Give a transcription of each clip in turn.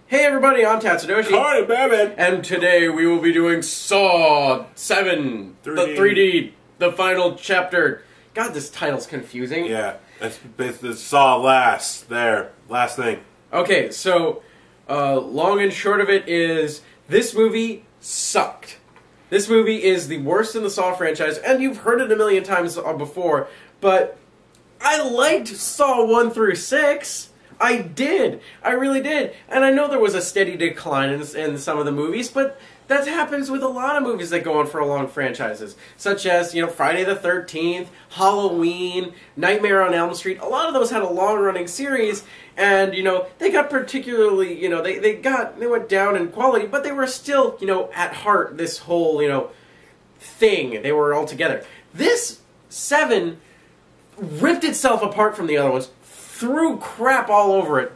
Hey everybody, I'm Tatsudoshi. Hi, Batman. And today we will be doing Saw 7, 3D. the 3D, the final chapter. God, this title's confusing. Yeah, it's basically Saw last thing. Okay, so long and short of it is this movie sucked. This movie is the worst in the Saw franchise, and you've heard it a million times before, but I liked Saw 1 through 6. I did. I really did. And I know there was a steady decline in some of the movies, but that happens with a lot of movies that go on for long franchises. Such as, Friday the 13th, Halloween, Nightmare on Elm Street. A lot of those had a long-running series, and, they got particularly, they went down in quality, but they were still, at heart, this whole, thing. They were all together. This 7 ripped itself apart from the other ones, threw crap all over it.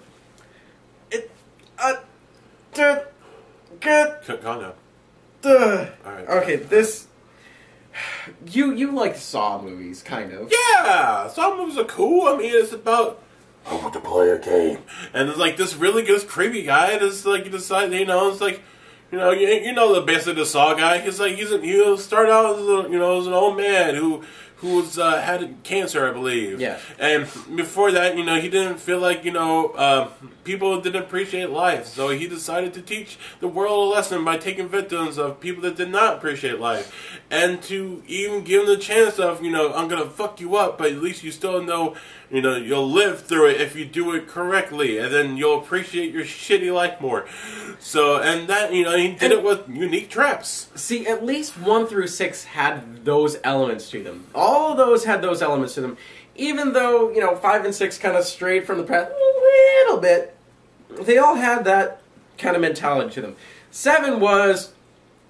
Calm down. Alright. Okay, this... You like Saw movies, kind of. Yeah! Saw movies are cool. I mean, it's about... I want to play a game. And it's like this really good, creepy guy that's like, you decide, it's like... basically the Saw guy. He'll start out as as an old man who had cancer, I believe. Yeah. And before that, he didn't feel like people didn't appreciate life, so he decided to teach the world a lesson by taking victims of people that did not appreciate life, and to even give them the chance of I'm gonna fuck you up, but at least you still know. You'll live through it if you do it correctly, and then you'll appreciate your shitty life more. So, and that, he did it with unique traps. See, at least 1 through 6 had those elements to them. All of those had those elements to them. Even though, 5 and 6 kind of strayed from the path a little bit, they all had that kind of mentality to them. 7 was,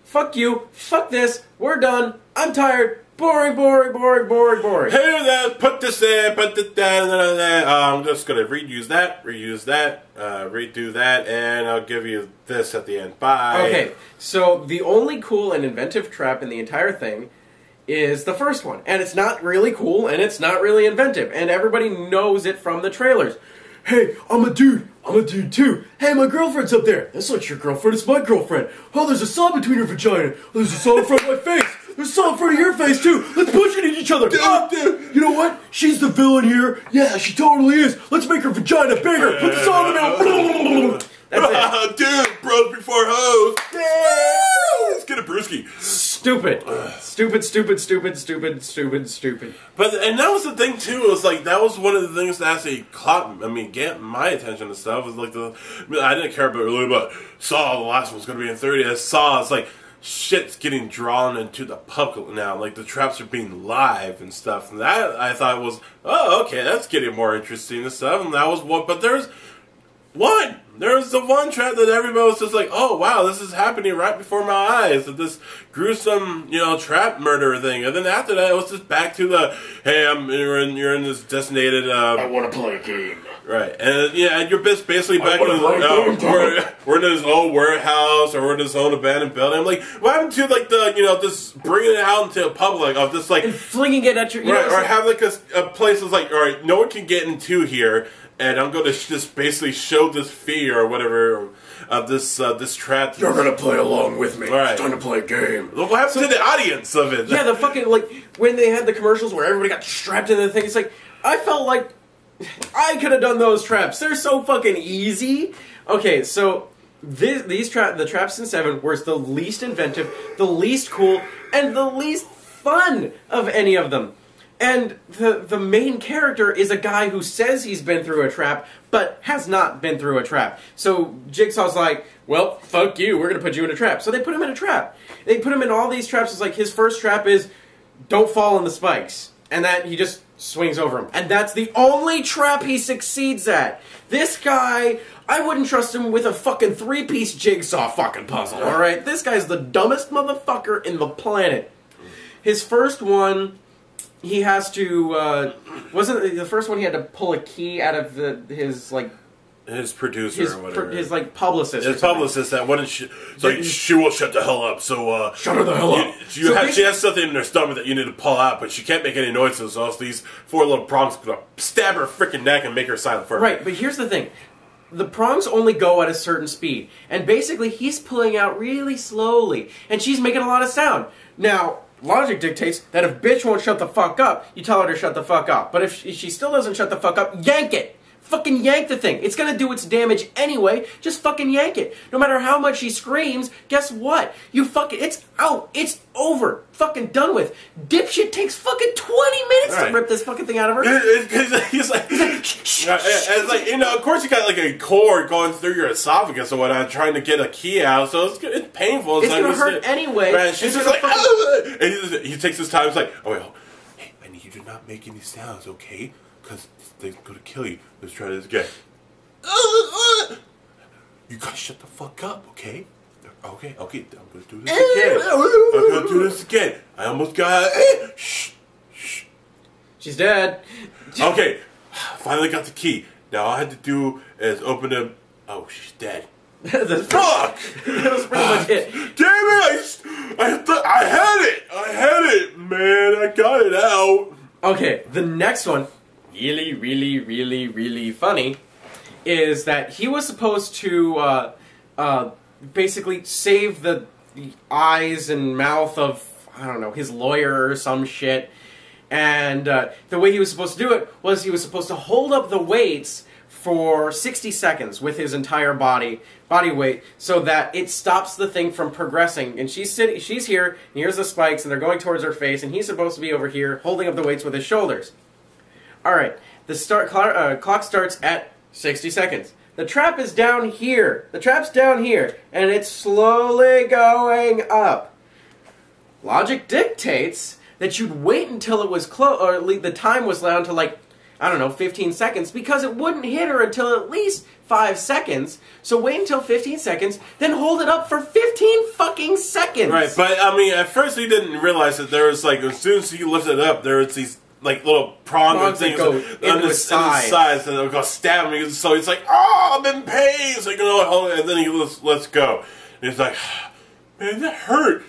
fuck you, fuck this, we're done, I'm tired, boring, boring, boring, boring, boring. Here, that, put this there, put this there, I'm just going to reuse that, redo that, and I'll give you this at the end. Bye. Okay, so the only cool and inventive trap in the entire thing is the first one. And it's not really cool, and it's not really inventive, and everybody knows it from the trailers. Hey, I'm a dude too. Hey, my girlfriend's up there. That's not your girlfriend, it's my girlfriend. Oh, there's a saw between her vagina. Oh, there's a saw in front of my face. There's a saw in front of your face too. Let's push it at each other. You know what? She's the villain here. Yeah, she totally is. Let's make her vagina bigger. Put the saw in the middle. That's it. Dude, bros before hoes. Yeah. Let's get a brewski. Stupid. Stupid. But, and that was the thing too, it was like, that was one of the things that actually get my attention and stuff, was like I didn't care about Saw, the last one's gonna be in 30, I saw, it's like, shit's getting drawn into the public now, like the traps are being live and stuff, and that, I thought was, oh, okay, that's getting more interesting and stuff, and that was one, but there's the one trap that everybody was just like, oh wow, this is happening right before my eyes, this gruesome, trap murder thing. And then after that, it was just back to the, hey, you're in this designated, I want to play a game. Right, and yeah, and you're basically back in we're in this old warehouse, or we're in this old abandoned building. I'm like, what happened to like the, just bringing it out into the public of just like and flinging it at your, or have like a place that's like, all right, no one can get into here. And I'm going to just basically show this fear or whatever of this trap. You're going to play along with me. Right. It's time to play a game. Look what happened to the audience of it. Yeah, the fucking, like, when they had the commercials where everybody got strapped into the thing, it's like, I felt like I could have done those traps. They're so fucking easy. Okay, so the traps in 7 were the least inventive, the least cool, and the least fun of any of them. And the main character is a guy who says he's been through a trap, but has not been through a trap. So Jigsaw's like, well, fuck you, we're going to put you in a trap. So they put him in a trap. They put him in all these traps. It's like his first trap is, don't fall in the spikes. And that he just swings over him. And that's the only trap he succeeds at. This guy, I wouldn't trust him with a fucking 3-piece jigsaw fucking puzzle, alright? This guy's the dumbest motherfucker in the planet. His first one, he has to, wasn't the first one he had to pull a key out of his, like, his producer or whatever. His like publicist. His publicist that wouldn't. It's like she won't shut the hell up. So shut her the hell up. She has something in her stomach that you need to pull out, but she can't make any noises. So else these 4 little prongs gonna stab her freaking neck and make her silent forever. Right, but here's the thing. The prongs only go at a certain speed, and basically he's pulling out really slowly, and she's making a lot of sound. Now, logic dictates that if bitch won't shut the fuck up, you tell her to shut the fuck up. But if she still doesn't shut the fuck up, yank it! Fucking yank the thing. It's gonna do its damage anyway. Just fucking yank it. No matter how much she screams, guess what? It's out. It's over. Fucking done with. Dipshit takes fucking 20 minutes to rip this fucking thing out of her. He's like, it's like, you know, of course you got like a cord going through your esophagus or whatnot, trying to get a key out, so it's painful. It's gonna hurt anyway. Right, she's just like, and he takes his time. He's like, oh wait, hey, I need you to not make any sounds, okay? Because this thing's gonna kill you. Let's try this again. You gotta shut the fuck up, okay? Okay, I'm gonna do this again. I'm gonna do this again. I almost got shh. She's dead. Okay, finally got the key. Now all I had to do is open him. Oh, she's dead. Fuck! That was pretty much it. Damn it! I had it, man. I got it out. Okay, the next one, really, really, really, really funny, is that he was supposed to basically save the eyes and mouth of, I don't know, his lawyer or some shit. And the way he was supposed to do it was he was supposed to hold up the weights for 60 seconds with his entire body weight, so that it stops the thing from progressing. And she's here, and here's the spikes, and they're going towards her face, and he's supposed to be over here holding up the weights with his shoulders. Alright, the clock starts at 60 seconds. The trap is down here. The trap's down here, and it's slowly going up. Logic dictates that you'd wait until it was close, or at least the time was down to like, I don't know, 15 seconds, because it wouldn't hit her until at least 5 seconds. So wait until 15 seconds, then hold it up for 15 fucking seconds. Right, but I mean, at first he didn't realize that there was like, as soon as he lifted it up, there was these like little prongs things on the sides that would go stab him. So he's like, "Oh, I'm in pain." So you know, hold it, and then he lets go. And he's like, "Man, that hurt.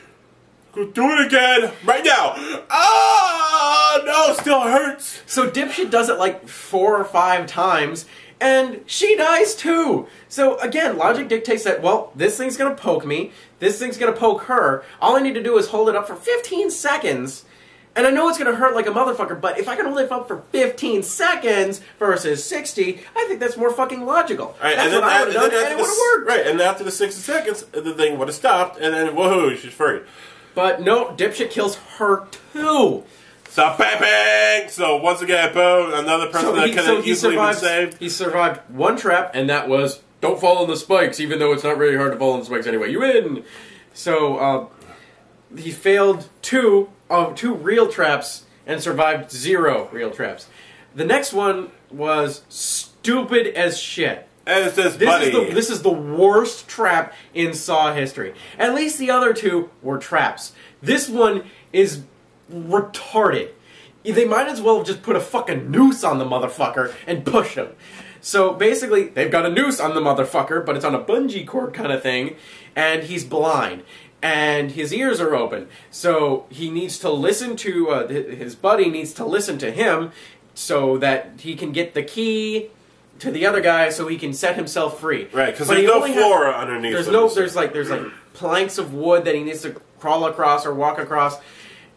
Go do it again right now." Oh no, it still hurts. So Dipshit does it like 4 or 5 times, and she dies too. So again, logic dictates that, well, this thing's gonna poke me, this thing's gonna poke her. All I need to do is hold it up for 15 seconds. And I know it's going to hurt like a motherfucker, but if I can hold it up for 15 seconds versus 60, I think that's more fucking logical. Right, that's what I would have done, and it would have worked. Right, and after the 60 seconds, the thing would have stopped, and then, woohoo, she's free. But no, Dipshit kills her too. Stop papping! So once again, boom, another person that could have easily been saved. He survived one trap, and that was, don't fall in the spikes, even though it's not really hard to fall in the spikes anyway. You win! So, he failed two real traps and survived 0 real traps. The next one was stupid as shit. And it says, buddy. This is the worst trap in Saw history. At least the other 2 were traps. This one is retarded. They might as well have just put a fucking noose on the motherfucker and pushed him. So basically, they've got a noose on the motherfucker, but it's on a bungee cord kind of thing, and he's blind. And his ears are open, so he needs to listen to, his buddy needs to listen to him so that he can get the key to the other guy so he can set himself free. Right, because there's no floor underneath. There's like planks of wood that he needs to crawl across or walk across.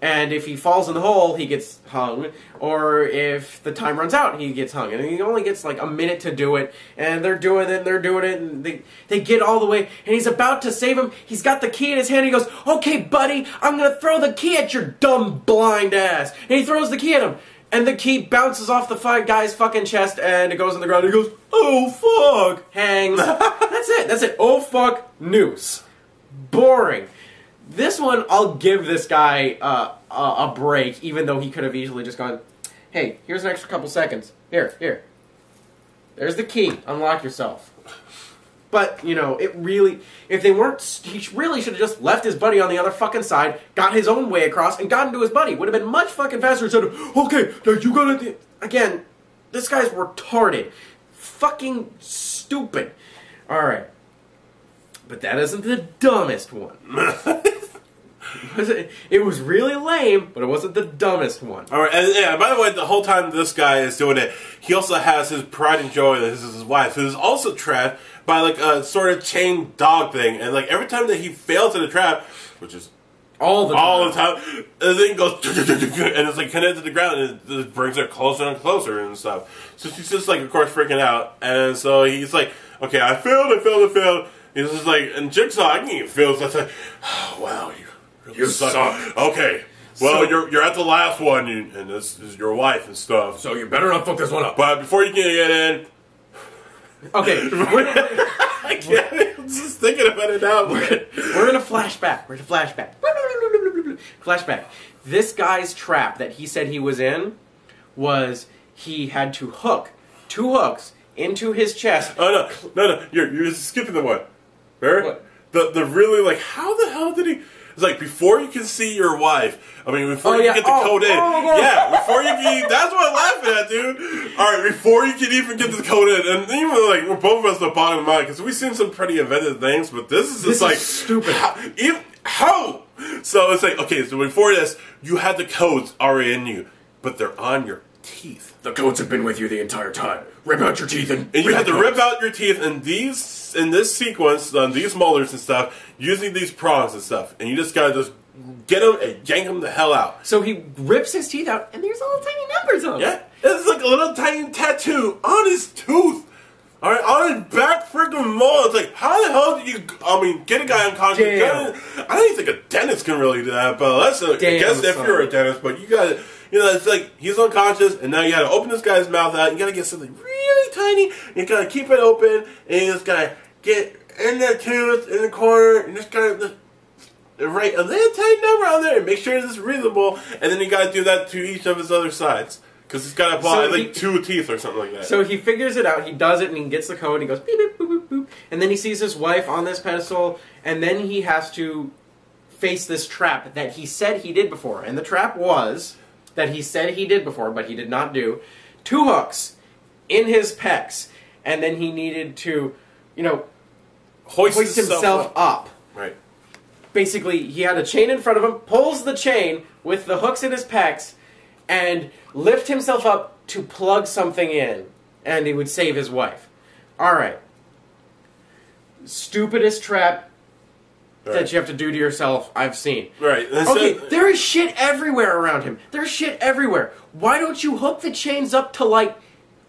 And if he falls in the hole, he gets hung. Or if the time runs out, he gets hung. And he only gets like a minute to do it. And they're doing it, and they get all the way. And he's about to save him. He's got the key in his hand. He goes, "Okay, buddy, I'm going to throw the key at your dumb blind ass." And he throws the key at him. And the key bounces off the guy's fucking chest, and it goes on the ground. And he goes, "Oh, fuck." Hangs. That's it. Oh, fuck. Noose. Boring. This one, I'll give this guy a break, even though he could have easily just gone, "Hey, here's an extra couple seconds. Here. There's the key. Unlock yourself." But, you know, if they weren't, he really should have just left his buddy on the other fucking side, got his own way across, and gotten to his buddy. Would have been much fucking faster instead of, "Okay, now you gotta..." Again, this guy's retarded. fucking stupid. Alright. But that isn't the dumbest one. It was really lame, but it wasn't the dumbest one. Alright, and yeah, by the way, the whole time this guy is doing it, he also has his pride and joy, this is his wife, who's also trapped by like a sort of chained dog thing, and like every time that he fails in a trap, which is all the time, the thing goes and it's like connected to the ground, and it just brings her closer and closer and stuff. So she's just like, of course, freaking out, and so he's like, okay, I failed. He's just like, and Jigsaw, I can even feel, so it's like, oh, wow, you suck. Okay. Well, so, you're at the last one, and this is your wife and stuff. So you better not fuck this one up. But before you can get in... Okay. I can't. I'm just thinking about it now. We're in a flashback. Flashback. This guy's trap that he said he was in was he had to hook 2 hooks into his chest. Oh, no. You're skipping the one. Remember? What? The really, like, how the hell did he... It's like, before you can see your wife, I mean, before you get the code in. Yeah, before you can... That's what I'm laughing at, dude. Alright, before you can even get the code in, and even, like, we're both of us at the bottom of the mind, because we've seen some pretty inventive things, but this is just, like... stupid. How? So, it's like, okay, so before this, you had the codes already in you, but they're on your teeth. The codes have been with you the entire time. Rip out your teeth and you have to rip out your teeth in this sequence, these molars and stuff, using these prongs and stuff. And you just gotta just get them and yank them the hell out. So he rips his teeth out, and there's little tiny numbers on them. Yeah, it's like a little tiny tattoo on his tooth. Alright, on his back freaking mole. It's like, how the hell did you, get a guy unconscious? I don't even think a dentist can really do that, but I guess if you're a dentist, but you gotta... it's like, he's unconscious, and now you gotta open this guy's mouth out, you gotta get something really tiny, you gotta keep it open, and you just gotta get in that tooth, in the corner, and just gotta write a little tiny number on there, and make sure it's readable, and then you gotta do that to each of his other sides. Because he's gotta apply, 2 teeth or something like that. So he figures it out, he does it, and he gets the code, and he goes, beep, beep, boop, boop, boop, and then he sees his wife on this pedestal, and then he has to face this trap that he said he did before, and the trap was... that he said he did before, but he did not do, 2 hooks in his pecs, and then he needed to, hoist himself up. Right. Basically, he had a chain in front of him, pulls the chain with the hooks in his pecs, and lift himself up to plug something in, and he would save his wife. Alright. Stupidest trap that you have to do to yourself I've seen. Right. Okay, there is shit everywhere around him. There's shit everywhere. Why don't you hook the chains up to, like,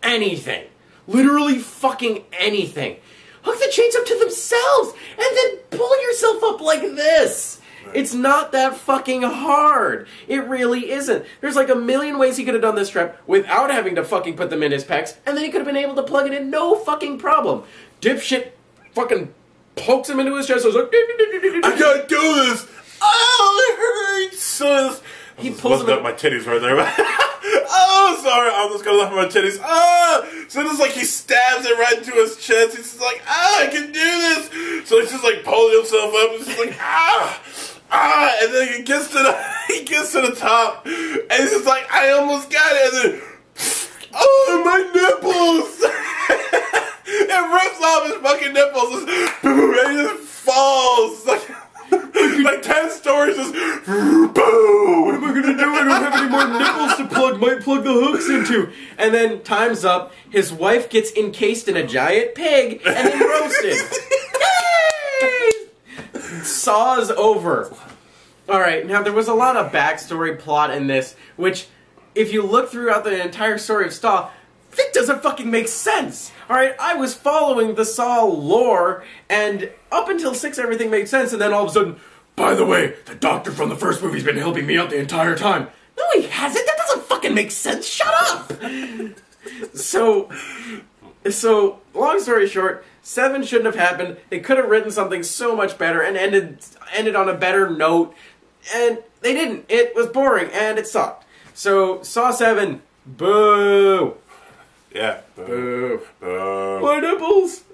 anything? Literally fucking anything. Hook the chains up to themselves, and then pull yourself up like this. Right. It's not that fucking hard. It really isn't. There's like a million ways he could have done this trap without having to fucking put them in his pecs, and then he could have been able to plug it in no fucking problem. Dipshit fucking... pokes him into his chest. I was like, I can't do this. Oh, it hurts. So he pulls him up my titties right there. Oh, sorry. I'm just gonna lift my titties. Ah. So it's like he stabs it right into his chest. He's just like, I can do this. So he's just like pulling himself up. He's just like, and then he gets to the top, and he's just like, I almost got it. And then, oh, my nipples. It rips off his fucking nipples, and he just falls like 10 stories. Just boom. What am I gonna do? I don't have any more nipples to plug the hooks into. And then time's up. His wife gets encased in a giant pig and then roasted. Yay! Saw's over. All right. Now there was a lot of backstory plot in this, which, if you look throughout the entire story of Saw, it doesn't fucking make sense. Alright, I was following the Saw lore, and up until 6 everything made sense, and then all of a sudden, by the way, the doctor from the first movie's been helping me out the entire time. No, he hasn't. That doesn't fucking make sense. Shut up! So, long story short, 7 shouldn't have happened. They could have written something so much better and ended on a better note, and they didn't. It was boring, and it sucked. So, Saw 7, boo! Yeah. Boo. My nipples!